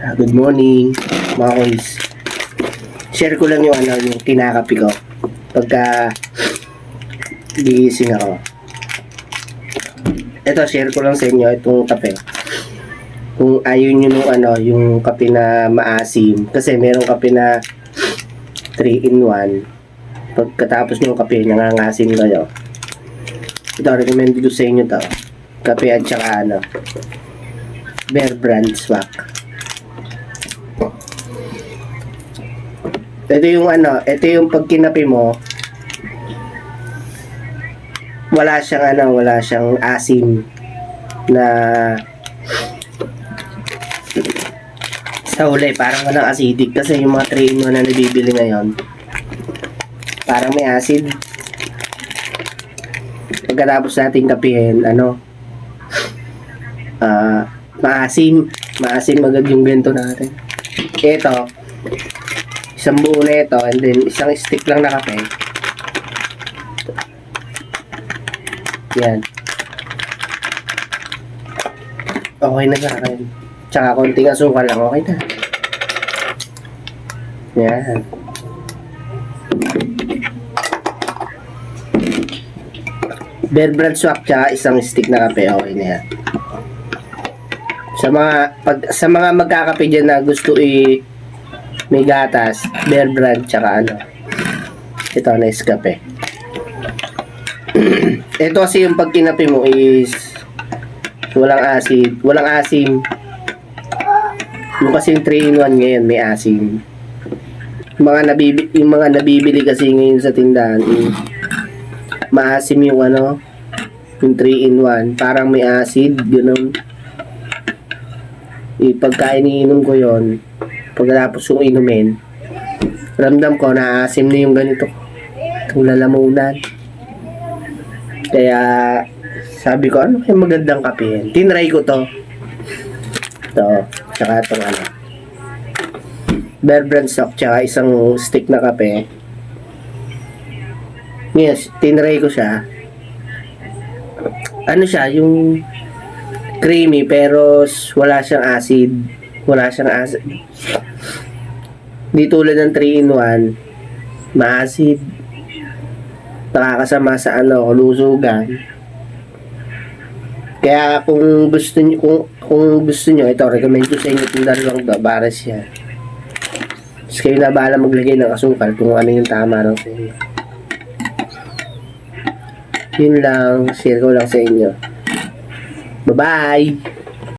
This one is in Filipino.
Good morning, mga kois. Share ko lang yung yung kinakapi ko pagka gigising ako. Ito, share ko lang sa inyo itong kape. Kung ayaw nyo nung yung kape na maasim, kasi merong kape na 3-in-1. Pagkatapos ng kape, nangangasim kayo. Ito, recommend ko sa inyo to. Kape at saka Bear Brand Swak. Ito yung pag kinapi mo, wala siyang asim na sa huli, parang walang acidic kasi yung mga 3-in-1 na nabibili ngayon, parang may acid. Pagkatapos natin kapihin, maasim agad yung bento natin. Ito, isang buo na ito, and then isang stick lang na kape. Yan. Okay na sa akin. Tsaka konting asukal lang, okay na. Yan. Bear Brand Swak tsaka isang stick na kape, okay na yan. Sa mga magkakape dyan na gusto may gatas, Bear Brand tsaka ito, Nescafe. Ito kasi yung pag kinape mo is walang asim. Yung kasi yung 3-in-1 ngayon may asim. Yung mga nabibili kasi ngayon sa tindahan, maasim yung yung 3-in-1, parang may acid, gano'n. Pagka iniinom ko yon, pagkatapos yung inumin, ramdam ko na asim na yung ganito, itong lalamunan. Kaya sabi ko, ano yung magandang kape? Tinry ko to. Ito, tsaka itong Bear Brand Swak, tsaka isang stick na kape. Yes, tinry ko siya. Yung creamy pero wala siyang acid. Di tulad ng 3-in-1, maasid. Nakakasama sa lusugan. Kaya kung gusto niyo, ito recommend ko sa inyo itong dalawang to, para siya. Tapos kayo na bahala maglagay ng asukal kung ano yung tama lang sa inyo. Yun lang, share ko lang sa inyo. Bye-bye!